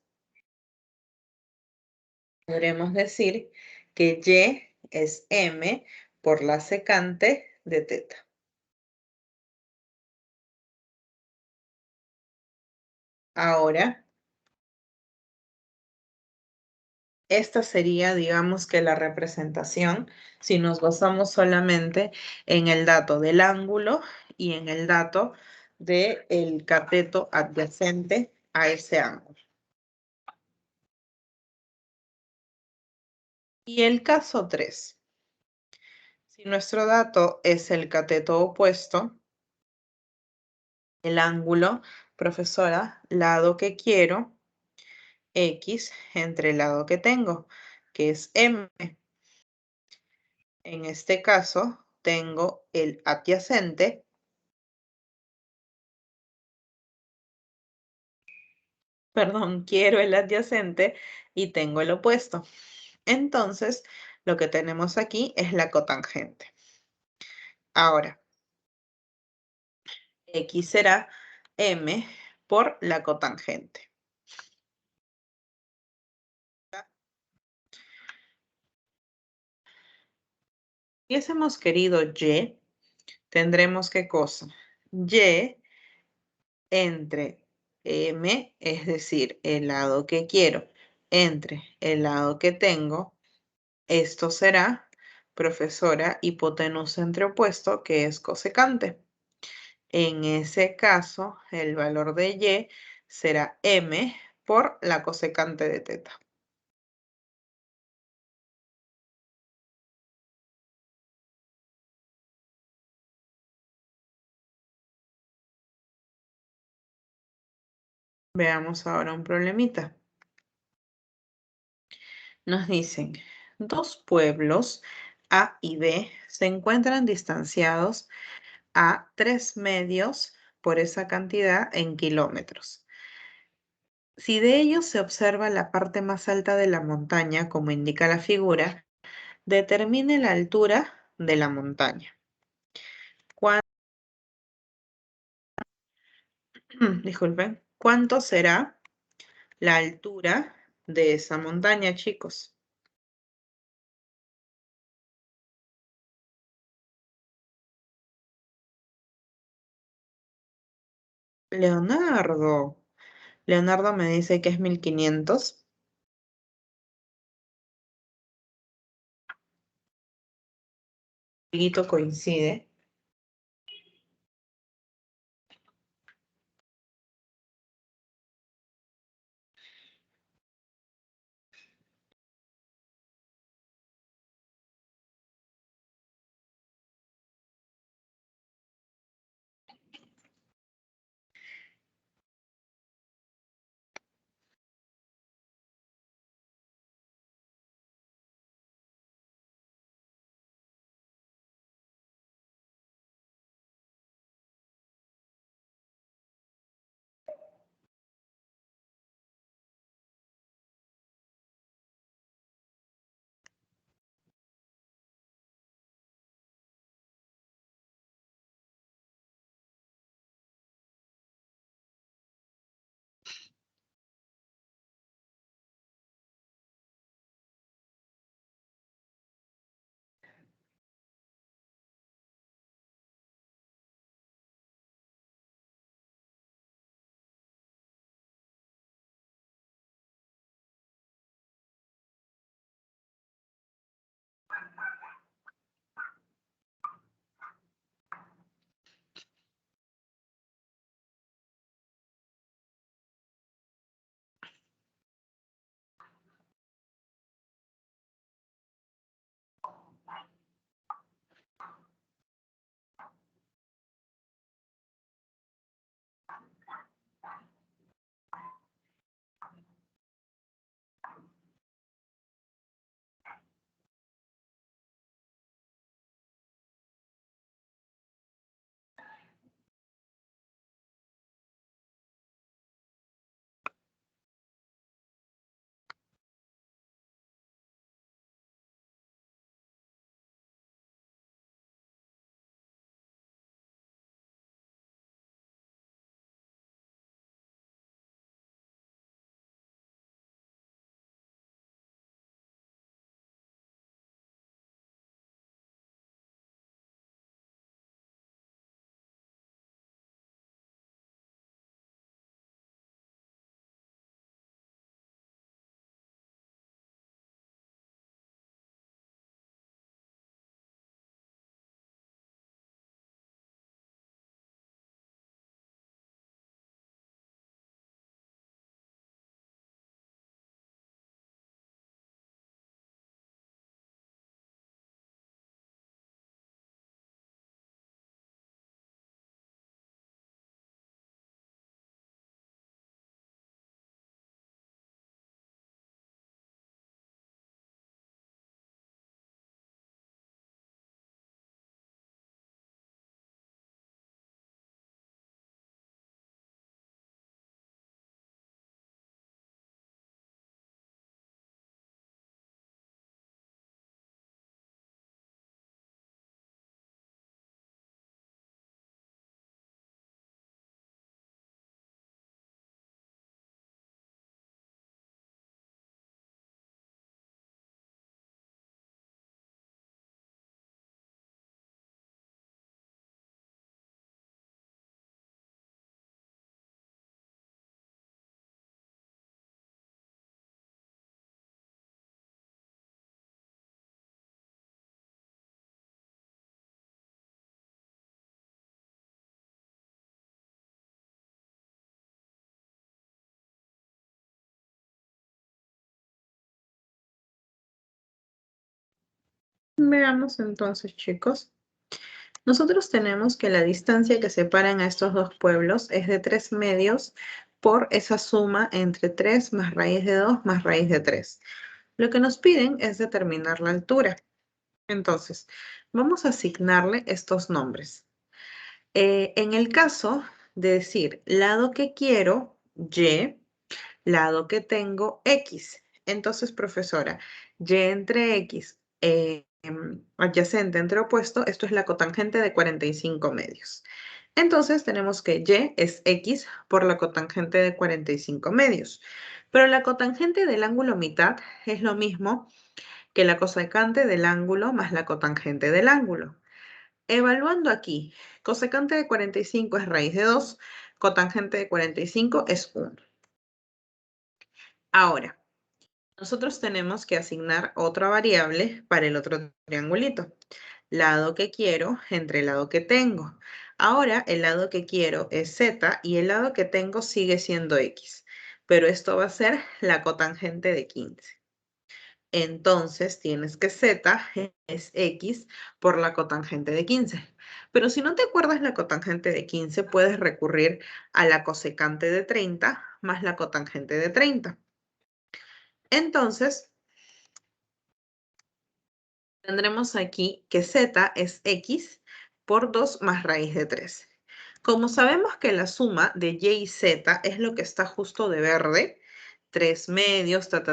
podremos decir que Y es M por la secante de teta. Ahora, esta sería, digamos que la representación si nos basamos solamente en el dato del ángulo y en el dato del cateto adyacente a ese ángulo. Y el caso 3. Si nuestro dato es el cateto opuesto, el ángulo, profesora, lado que quiero, X entre el lado que tengo, que es M. En este caso, tengo el adyacente, perdón, quiero el adyacente y tengo el opuesto. Entonces, lo que tenemos aquí es la cotangente. Ahora, X será M por la cotangente. Si hubiésemos querido Y, tendremos ¿qué cosa? Y entre M, es decir, el lado que quiero, entre el lado que tengo. Esto será, profesora, hipotenusa entre opuesto, que es cosecante. En ese caso, el valor de Y será M por la cosecante de teta. Veamos ahora un problemita. Nos dicen, dos pueblos, A y B, se encuentran distanciados a 3 medios por esa cantidad en kilómetros. Si de ellos se observa la parte más alta de la montaña, como indica la figura, determine la altura de la montaña. Disculpen, ¿cuánto será la altura de esa montaña, chicos? Leonardo. Leonardo me dice que es 1500. Algo coincide. Veamos entonces, chicos. Nosotros tenemos que la distancia que separan a estos dos pueblos es de 3 medios por esa suma entre 3 más raíz de 2 más raíz de 3. Lo que nos piden es determinar la altura. Entonces, vamos a asignarle estos nombres. En el caso de decir lado que quiero, Y, lado que tengo, X. Entonces, profesora, Y entre X adyacente entre opuesto, esto es la cotangente de 45 medios. Entonces, tenemos que Y es X por la cotangente de 45 medios. Pero la cotangente del ángulo mitad es lo mismo que la cosecante del ángulo más la cotangente del ángulo. Evaluando aquí, cosecante de 45 es raíz de 2, cotangente de 45 es 1. Ahora, nosotros tenemos que asignar otra variable para el otro triangulito. Lado que quiero entre el lado que tengo. Ahora el lado que quiero es z y el lado que tengo sigue siendo x. Pero esto va a ser la cotangente de 15. Entonces tienes que z es x por la cotangente de 15. Pero si no te acuerdas la cotangente de 15, puedes recurrir a la cosecante de 30 más la cotangente de 30. Entonces, tendremos aquí que z es x por 2 más raíz de 3. Como sabemos que la suma de y y z es lo que está justo de verde, 3 medios, ta.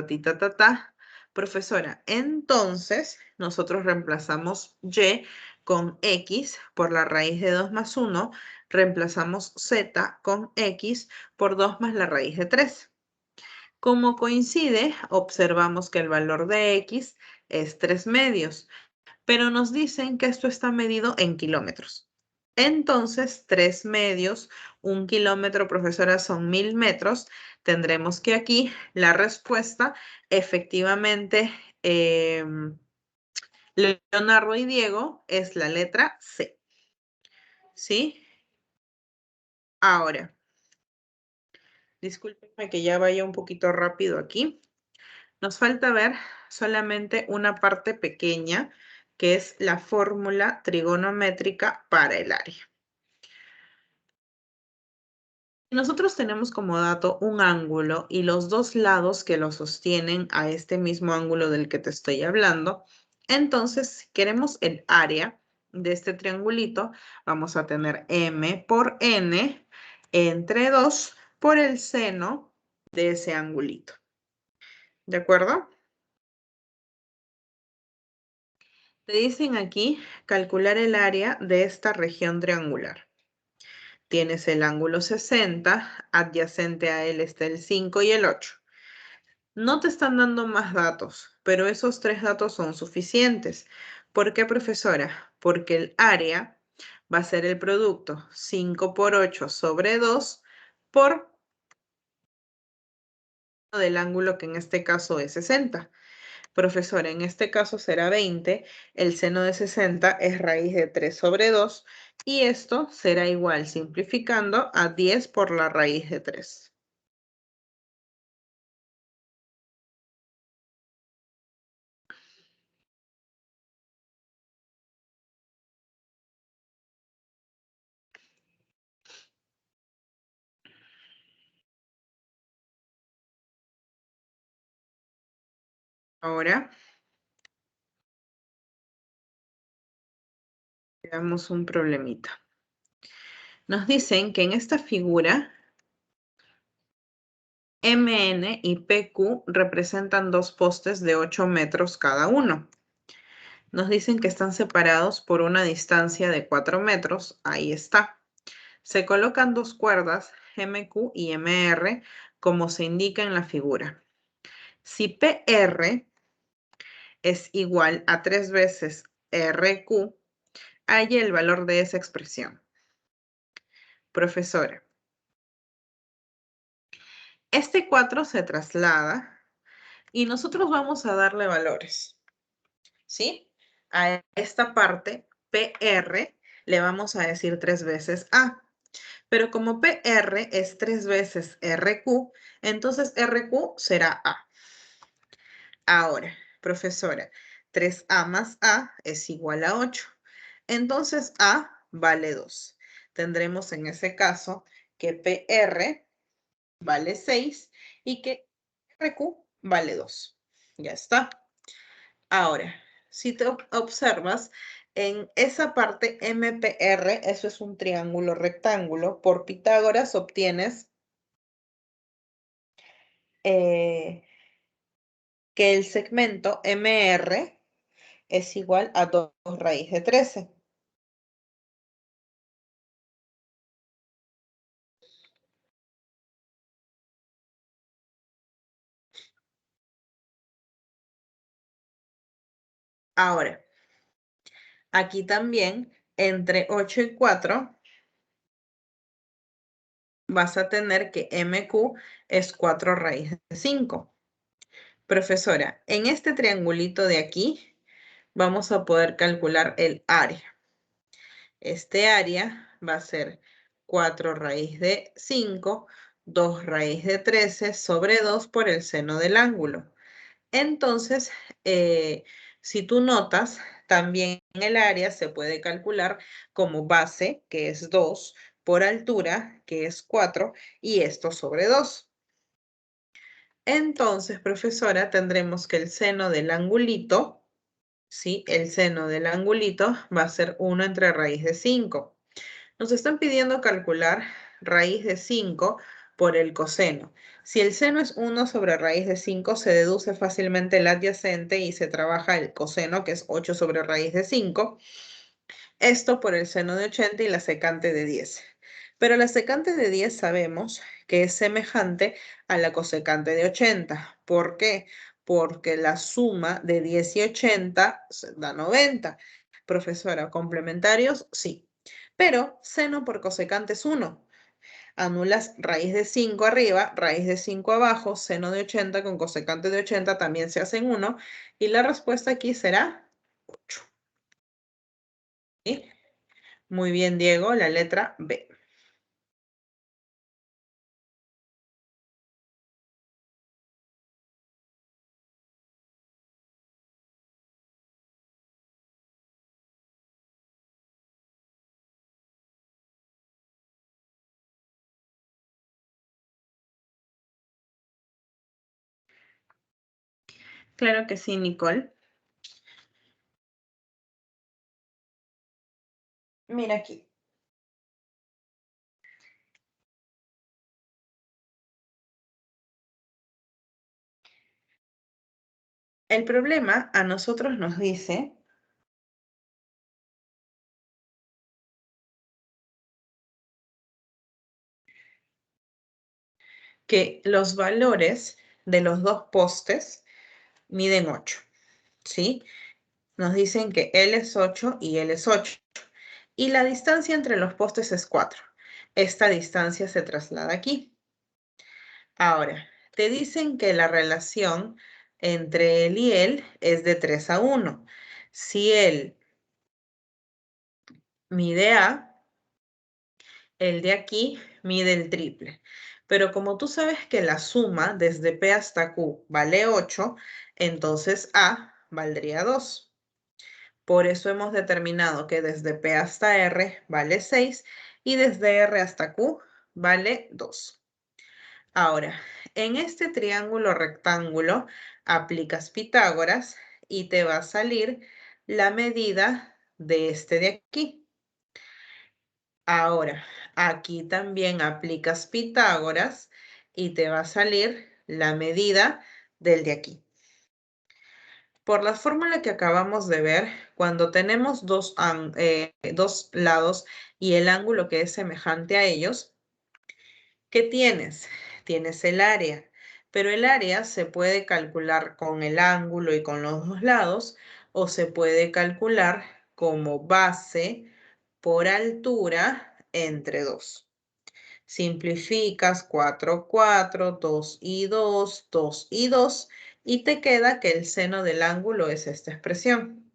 Profesora, entonces nosotros reemplazamos y con x por la raíz de 2 más 1, reemplazamos z con x por 2 más la raíz de 3. Como coincide, observamos que el valor de x es 3 medios, pero nos dicen que esto está medido en kilómetros. Entonces, 3 medios, 1 kilómetro, profesora, son 1000 metros. Tendremos que aquí la respuesta, efectivamente, Leonardo y Diego, es la letra C. ¿Sí? Ahora, discúlpenme que ya vaya un poquito rápido aquí. Nos falta ver solamente una parte pequeña, que es la fórmula trigonométrica para el área. Nosotros tenemos como dato un ángulo y los dos lados que lo sostienen a este mismo ángulo del que te estoy hablando. Entonces, si queremos el área de este triangulito, vamos a tener m por n entre 2 por el seno de ese angulito. ¿De acuerdo? Te dicen aquí calcular el área de esta región triangular. Tienes el ángulo 60, adyacente a él está el 5 y el 8. No te están dando más datos, pero esos 3 datos son suficientes. ¿Por qué, profesora? Porque el área va a ser el producto 5 por 8 sobre 2 por del ángulo que en este caso es 60. Profesora, en este caso será 20, el seno de 60 es raíz de 3 sobre 2 y esto será igual, simplificando, a 10 por la raíz de 3. Ahora, veamos un problemita. Nos dicen que en esta figura MN y PQ representan dos postes de 8 metros cada uno. Nos dicen que están separados por una distancia de 4 metros. Ahí está. Se colocan dos cuerdas, MQ y MR, como se indica en la figura. Si PR es igual a 3 veces RQ, halla el valor de esa expresión. Profesora, este 4 se traslada y nosotros vamos a darle valores. ¿Sí? A esta parte, PR, le vamos a decir 3 veces A. Pero como PR es 3 veces RQ, entonces RQ será A. Ahora, profesora, 3a más a es igual a 8. Entonces a vale 2. Tendremos en ese caso que PR vale 6 y que RQ vale 2. Ya está. Ahora, si te observas, en esa parte MPR, eso es un triángulo rectángulo, por Pitágoras obtienes que el segmento MR es igual a 2 raíz de 13. Ahora, aquí también, entre 8 y 4, vas a tener que MQ es 4 raíz de 5. Profesora, en este triangulito de aquí, vamos a poder calcular el área. Este área va a ser 4 raíz de 5, 2 raíz de 13 sobre 2 por el seno del ángulo. Entonces, si tú notas, también el área se puede calcular como base, que es 2, por altura, que es 4, y esto sobre 2. Entonces, profesora, tendremos que el seno del angulito, ¿sí? El seno del angulito va a ser 1 entre raíz de 5. Nos están pidiendo calcular raíz de 5 por el coseno. Si el seno es 1 sobre raíz de 5, se deduce fácilmente el adyacente y se trabaja el coseno, que es 8 sobre raíz de 5. Esto por el seno de 80 y la secante de 10. Pero la secante de 10 sabemos que es semejante a la cosecante de 80. ¿Por qué? Porque la suma de 10 y 80 da 90. Profesora, ¿complementarios? Sí. Pero seno por cosecante es 1. Anulas raíz de 5 arriba, raíz de 5 abajo, seno de 80 con cosecante de 80 también se hacen 1. Y la respuesta aquí será 8. ¿Sí? Muy bien, Diego, la letra B. Claro que sí, Nicole. Mira aquí. El problema a nosotros nos dice que los valores de los dos postes miden 8, ¿sí? Nos dicen que L es 8 y L es 8. Y la distancia entre los postes es 4. Esta distancia se traslada aquí. Ahora, te dicen que la relación entre él y él es de 3 a 1. Si él mide A, el de aquí mide el triple. Pero como tú sabes que la suma desde P hasta Q vale 8, entonces A valdría 2. Por eso hemos determinado que desde P hasta R vale 6 y desde R hasta Q vale 2. Ahora, en este triángulo rectángulo aplicas Pitágoras y te va a salir la medida de este de aquí. Ahora, aquí también aplicas Pitágoras y te va a salir la medida del de aquí. Por la fórmula que acabamos de ver, cuando tenemos dos lados y el ángulo que es semejante a ellos, ¿qué tienes? Tienes el área, pero el área se puede calcular con el ángulo y con los dos lados o se puede calcular como base por altura entre 2. Simplificas 4, 4, 2 y 2, 2 y 2 y te queda que el seno del ángulo es esta expresión.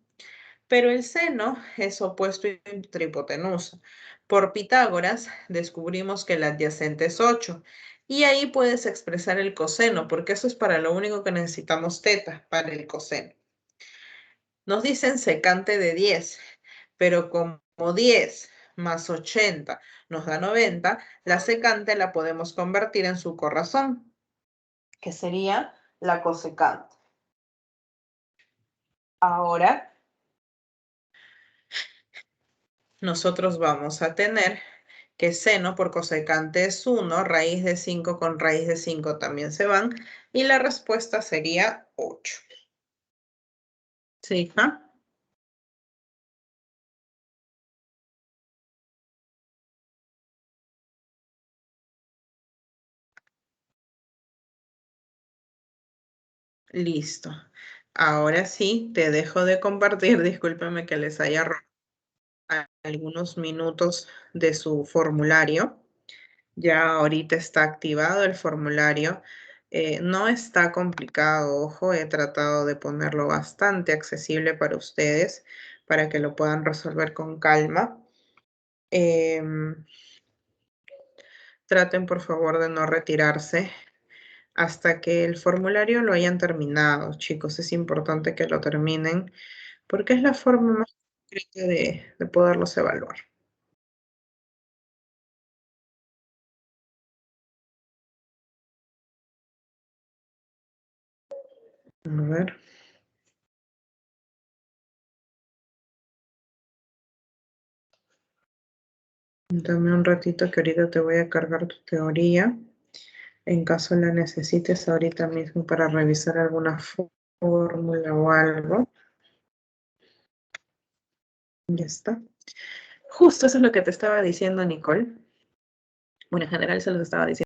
Pero el seno es opuesto y tripotenusa. Por Pitágoras descubrimos que el adyacente es 8 y ahí puedes expresar el coseno porque eso es para lo único que necesitamos teta, para el coseno. Nos dicen secante de 10, pero como 10 más 80 nos da 90, la secante la podemos convertir en su corrazón, que sería la cosecante. Ahora, nosotros vamos a tener que seno por cosecante es 1, raíz de 5 con raíz de 5 también se van, y la respuesta sería 8. ¿Sí, hija? Listo. Ahora sí, te dejo de compartir. Discúlpeme que les haya robado algunos minutos de su formulario. Ya ahorita está activado el formulario. No está complicado, ojo, he tratado de ponerlo bastante accesible para ustedes, para que lo puedan resolver con calma. Em, Traten por favor de no retirarse hasta que el formulario lo hayan terminado, chicos. Es importante que lo terminen porque es la forma más concreta de poderlos evaluar. A ver, dame un ratito que ahorita te voy a cargar tu teoría. En caso la necesites ahorita mismo para revisar alguna fórmula o algo. Ya está. Justo eso es lo que te estaba diciendo, Nicole. Bueno, en general se los estaba diciendo.